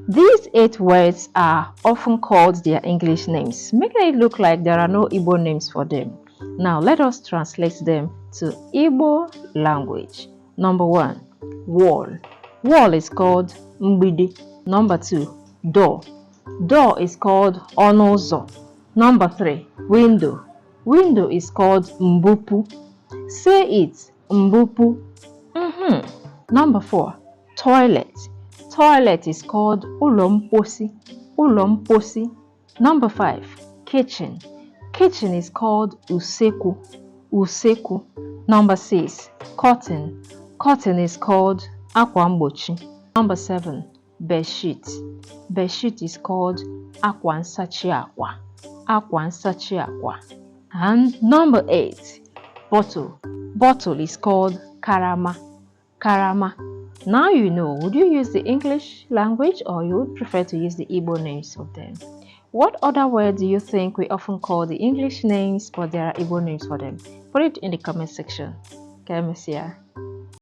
These 8 words are often called their English names, making it look like there are no Igbo names for them. Now let us translate them to Igbo language. Number 1, wall. Wall is called mgbidi. Number 2, door. Door is called onozo. Number 3, window. Window is called mbupu. Say it, mbupu. Number 4, toilet. Toilet is called ulomposi. Ulomposi. Number 5, kitchen. Kitchen is called useku. Useku. Number 6, curtain. Curtain is called akwambochi. Number 7, bedsheet. Bedsheet is called akwansachi akwa. Akwansachi akwa. And number 8, bottle. Bottle is called karama. Karama. Now you know, would you use the English language or you would prefer to use the Igbo names of them? What other words do you think we often call the English names but there are Igbo names for them? Put it in the comment section. Kemesia.